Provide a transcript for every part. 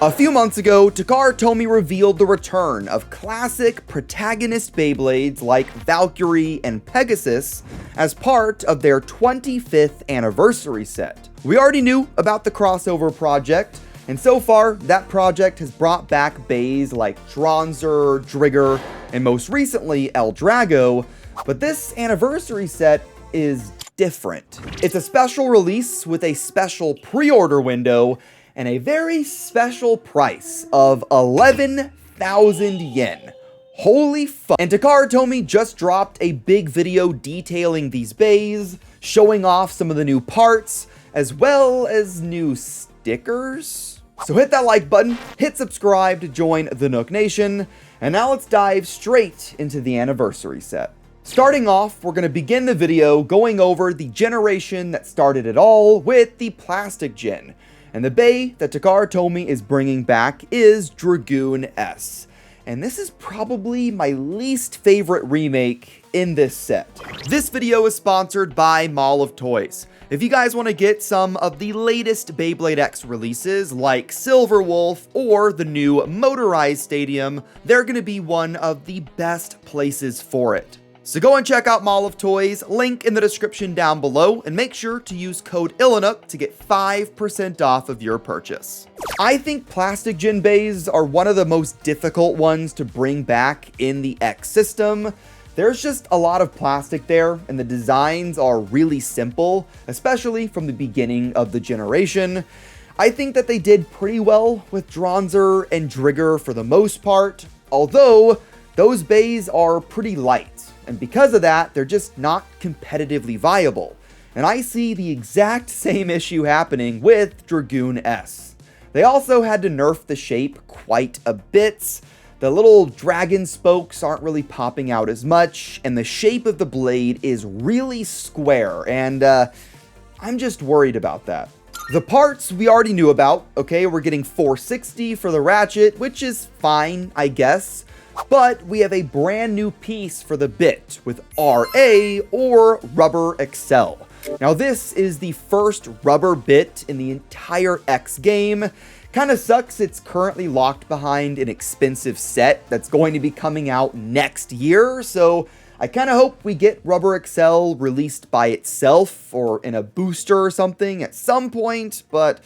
A few months ago, Takara Tomy revealed the return of classic protagonist Beyblades like Valkyrie and Pegasus as part of their 25th anniversary set. We already knew about the crossover project, and so far, that project has brought back bays like Dronzer, Drigger, and most recently El Drago, but this anniversary set is different. It's a special release with a special pre-order window and a very special price of 11,000 yen. Holy fuck. And Takara Tomy just dropped a big video detailing these bays, showing off some of the new parts, as well as new stickers. So hit that like button, hit subscribe to join the Nook Nation, and now let's dive straight into the anniversary set. Starting off, we're going to begin the video going over the generation that started it all with the plastic gen. And the bay that Takara Tomy is bringing back is Dragoon S. And this is probably my least favorite remake in this set. This video is sponsored by Mall of Toys. If you guys want to get some of the latest Beyblade X releases like Silver Wolf or the new motorized stadium, they're going to be one of the best places for it. So go and check out Mall of Toys, link in the description down below, and make sure to use code ilinnuc to get 5% off of your purchase. I think plastic gen bays are one of the most difficult ones to bring back in the X system. There's just a lot of plastic there, and the designs are really simple, especially from the beginning of the generation. I think that they did pretty well with Dronzer and Drigger for the most part, although those bays are pretty light. And because of that, they're just not competitively viable. And I see the exact same issue happening with Dragoon S. They also had to nerf the shape quite a bit. The little dragon spokes aren't really popping out as much, and the shape of the blade is really square, and I'm just worried about that. The parts we already knew about, okay? We're getting 460 for the ratchet, which is fine, I guess. But we have a brand new piece for the bit with RA or Rubber Excel. Now this is the first rubber bit in the entire X game. Kinda sucks it's currently locked behind an expensive set that's going to be coming out next year, so I kinda hope we get Rubber Excel released by itself or in a booster or something at some point, but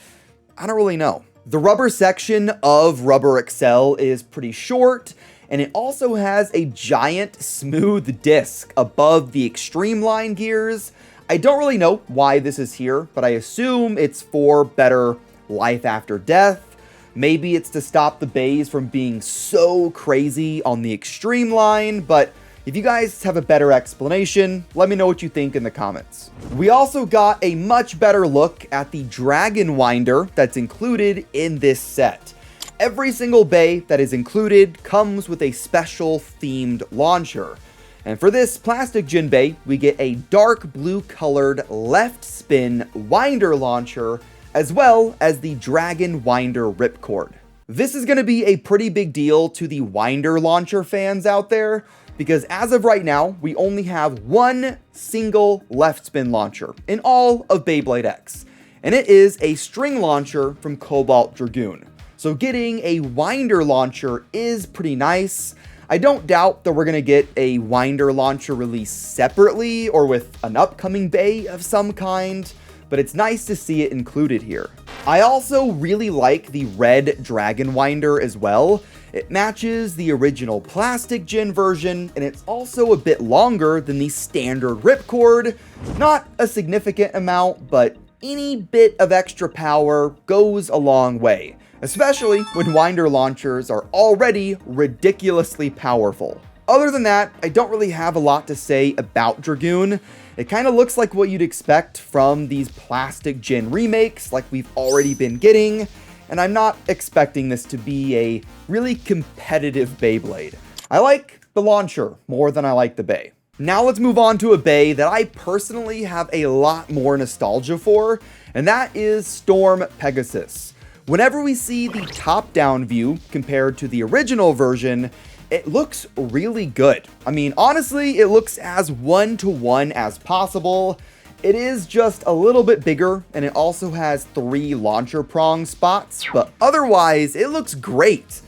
I don't really know. The rubber section of Rubber Excel is pretty short, and it also has a giant smooth disc above the extreme line gears. I don't really know why this is here, but I assume it's for better life after death. Maybe it's to stop the bays from being so crazy on the extreme line, but if you guys have a better explanation, let me know what you think in the comments. We also got a much better look at the dragon winder that's included in this set. Every single bay that is included comes with a special themed launcher. And for this plastic gen bay, we get a dark blue colored left spin winder launcher, as well as the dragon winder ripcord. This is going to be a pretty big deal to the winder launcher fans out there, because as of right now, we only have one single left spin launcher in all of Beyblade X, and it is a string launcher from Cobalt Dragoon. So getting a winder launcher is pretty nice. I don't doubt that we're going to get a winder launcher released separately or with an upcoming bay of some kind, but it's nice to see it included here. I also really like the red dragon winder as well. It matches the original plastic gen version, and it's also a bit longer than the standard ripcord. Not a significant amount, but any bit of extra power goes a long way, especially when winder launchers are already ridiculously powerful. Other than that, I don't really have a lot to say about Dragoon. It kind of looks like what you'd expect from these plastic gen remakes like we've already been getting, and I'm not expecting this to be a really competitive Beyblade. I like the launcher more than I like the bay. Now let's move on to a bay that I personally have a lot more nostalgia for, and that is Storm Pegasus. Whenever we see the top-down view compared to the original version, it looks really good. I mean, honestly, it looks as one-to-one as possible, It is just a little bit bigger, and it also has 3 launcher prong spots, but otherwise it looks great.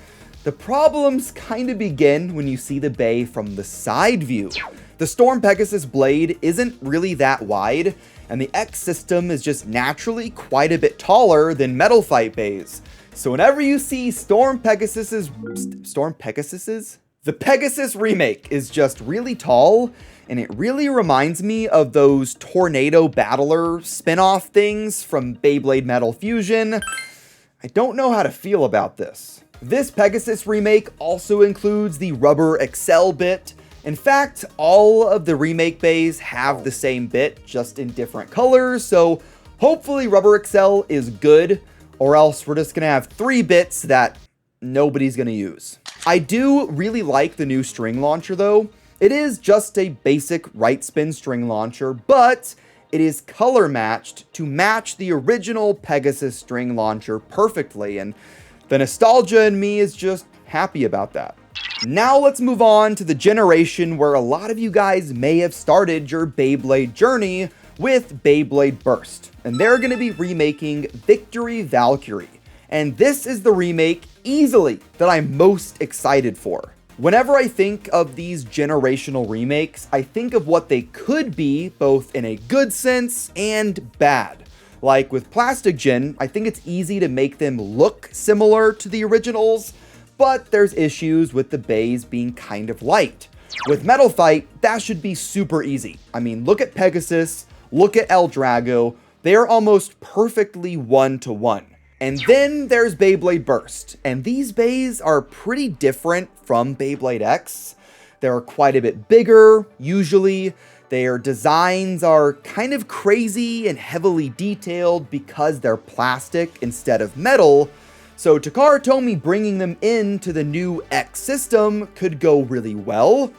The problems kind of begin when you see the bay from the side view. The Storm Pegasus blade isn't really that wide, and the X system is just naturally quite a bit taller than Metal Fight bays. So whenever you see The Pegasus remake is just really tall, and it really reminds me of those Tornado Battler spin-off things from Beyblade Metal Fusion. I don't know how to feel about this. This Pegasus remake also includes the rubber Excel bit. In fact, all of the remake bays have the same bit, just in different colors, so hopefully rubber Excel is good, or else we're just gonna have 3 bits that nobody's gonna use. I do really like the new string launcher though. It is just a basic right spin string launcher, but it is color matched to match the original Pegasus string launcher perfectly, and the nostalgia in me is just happy about that. Now let's move on to the generation where a lot of you guys may have started your Beyblade journey with Beyblade Burst, and they're going to be remaking Victory Valkyrie, and this is the remake easily that I'm most excited for. Whenever I think of these generational remakes, I think of what they could be, both in a good sense and bad. Like with Plastic Gen, I think it's easy to make them look similar to the originals, but there's issues with the bays being kind of light. With Metal Fight, that should be super easy. I mean, look at Pegasus, look at El Drago, they're almost perfectly one-to-one. And then there's Beyblade Burst, and these bays are pretty different from Beyblade X. They're quite a bit bigger, usually. Their designs are kind of crazy and heavily detailed because they're plastic instead of metal. So Takara Tomy bringing them into the new X system could go really well,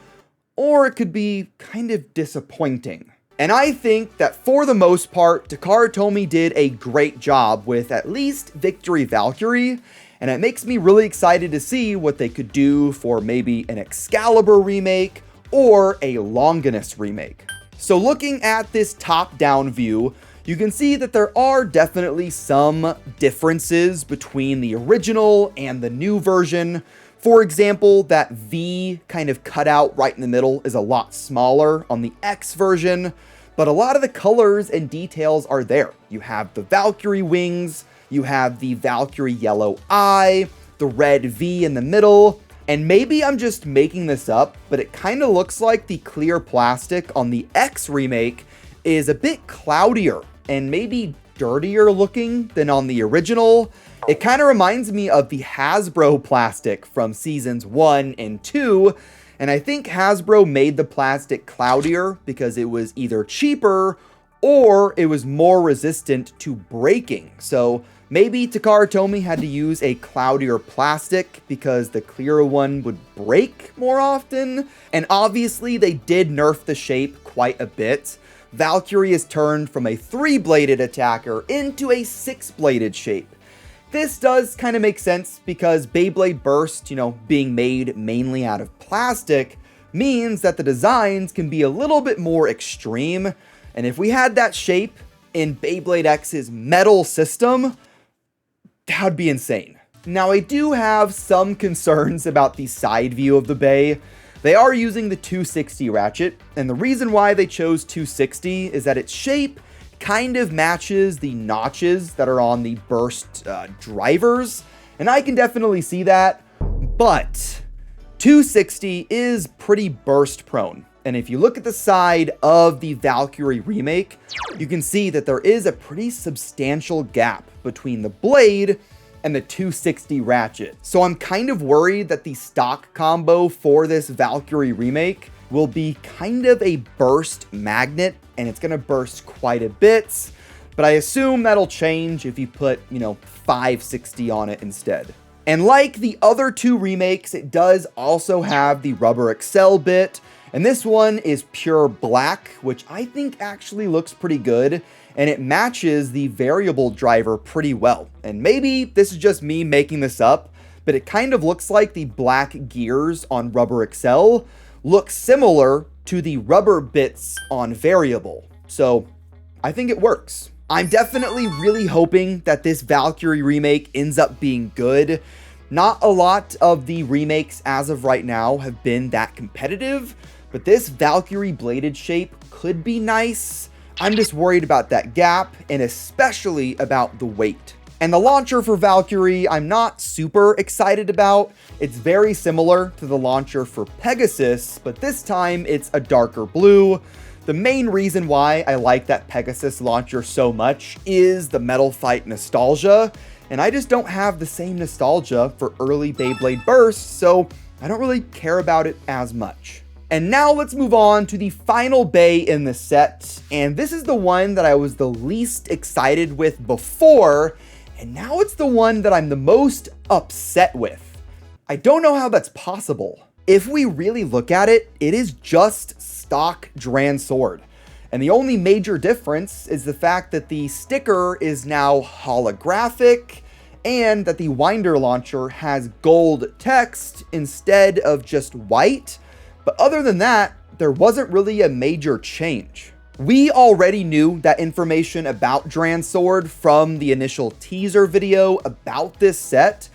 or it could be kind of disappointing. And I think that for the most part, Takara Tomy did a great job with at least Victory Valkyrie, and it makes me really excited to see what they could do for maybe an Excalibur remake or a Longinus remake. So looking at this top-down view, you can see that there are definitely some differences between the original and the new version. For example, that V kind of cutout right in the middle is a lot smaller on the X version, but a lot of the colors and details are there. You have the Valkyrie wings, you have the Valkyrie yellow eye, the red V in the middle, and maybe I'm just making this up, but it kind of looks like the clear plastic on the X remake is a bit cloudier and maybe dirtier looking than on the original. It kind of reminds me of the Hasbro plastic from seasons 1 and 2, and I think Hasbro made the plastic cloudier because it was either cheaper or it was more resistant to breaking. So maybe Takara Tomy had to use a cloudier plastic because the clearer one would break more often. And obviously they did nerf the shape quite a bit. Valkyrie is turned from a 3-bladed attacker into a 6-bladed shape. This does kind of make sense because Beyblade Burst, being made mainly out of plastic, means that the designs can be a little bit more extreme. And if we had that shape in Beyblade X's metal system, that would be insane. Now, I do have some concerns about the side view of the bay. They are using the 260 ratchet, and the reason why they chose 260 is that its shape kind of matches the notches that are on the Burst drivers, and I can definitely see that, but 260 is pretty burst prone. And if you look at the side of the Valkyrie remake, you can see that there is a pretty substantial gap between the blade and the 260 ratchet. So I'm kind of worried that the stock combo for this Valkyrie remake will be kind of a burst magnet, and it's gonna burst quite a bit, but I assume that'll change if you put, 560 on it instead. And like the other 2 remakes, it does also have the rubber Excel bit, and this one is pure black, which I think actually looks pretty good, and it matches the variable driver pretty well. And maybe this is just me making this up, but it kind of looks like the black gears on rubber Excel look similar to the rubber bits on variable. So I think it works. I'm definitely really hoping that this Valkyrie remake ends up being good. Not a lot of the remakes as of right now have been that competitive, but this Valkyrie bladed shape could be nice. I'm just worried about that gap and especially about the weight. And the launcher for Valkyrie, I'm not super excited about. It's very similar to the launcher for Pegasus, but this time it's a darker blue. The main reason why I like that Pegasus launcher so much is the Metal Fight nostalgia, and I just don't have the same nostalgia for early Beyblade bursts, so I don't really care about it as much. And now let's move on to the final bay in the set, and this is the one that I was the least excited with before, and now it's the one that I'm the most upset with. I don't know how that's possible. If we really look at it, it is just stock Dran Sword. And the only major difference is the fact that the sticker is now holographic and that the winder launcher has gold text instead of just white. But other than that, there wasn't really a major change. We already knew that information about Dran Sword from the initial teaser video about this set,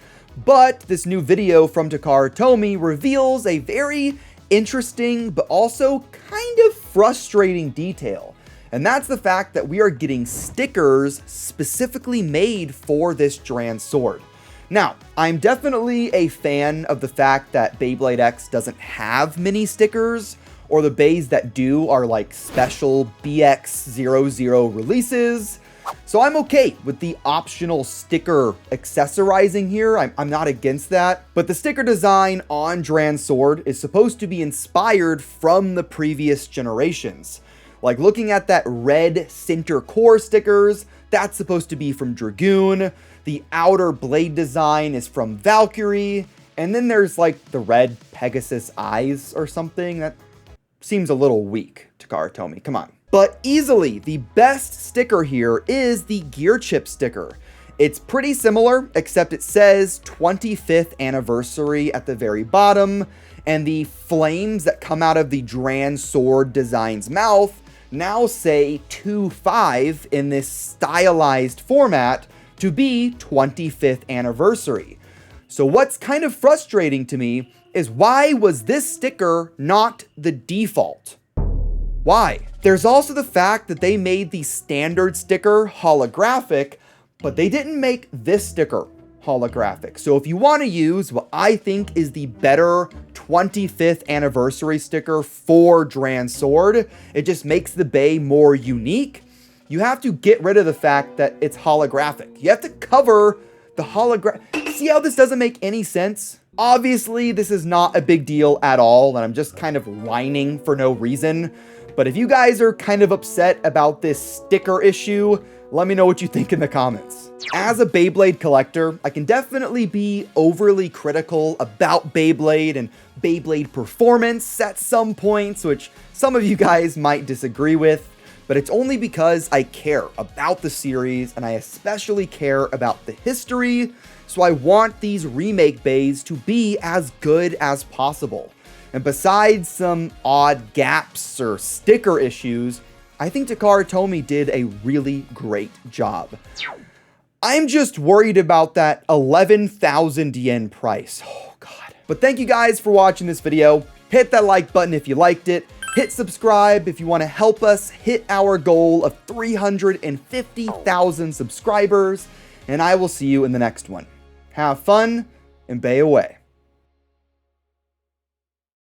but this new video from Takara Tomy reveals a very interesting but also kind of frustrating detail. And that's the fact that we are getting stickers specifically made for this Dran Sword. Now, I'm definitely a fan of the fact that Beyblade X doesn't have many stickers, or the bays that do are like special BX00 releases. So I'm okay with the optional sticker accessorizing here. I'm not against that. But the sticker design on Dran Sword is supposed to be inspired from the previous generations. Like looking at that red center core stickers, that's supposed to be from Dragoon. The outer blade design is from Valkyrie. And then there's like the red Pegasus eyes or something. That seems a little weak, Takara Tomy, come on. But easily, the best sticker here is the gear chip sticker. It's pretty similar, except it says 25th anniversary at the very bottom, and the flames that come out of the Dran Sword design's mouth now say 25 in this stylized format to be 25th anniversary. So what's kind of frustrating to me is why was this sticker not the default? Why? There's also the fact that they made the standard sticker holographic, but they didn't make this sticker holographic. So if you want to use what I think is the better 25th anniversary sticker for Dran Sword, it just makes the bay more unique. You have to get rid of the fact that it's holographic. You have to cover the hologram. See how this doesn't make any sense? Obviously, this is not a big deal at all, and I'm just kind of whining for no reason. But if you guys are kind of upset about this sticker issue, let me know what you think in the comments. As a Beyblade collector, I can definitely be overly critical about Beyblade and Beyblade performance at some points, which some of you guys might disagree with, but it's only because I care about the series and I especially care about the history, so I want these remake bays to be as good as possible. And besides some odd gaps or sticker issues, I think Takara Tomy did a really great job. I'm just worried about that 11,000 yen price. Oh God. But thank you guys for watching this video. Hit that like button if you liked it. Hit subscribe if you want to help us hit our goal of 350,000 subscribers. And I will see you in the next one. Have fun and bay away.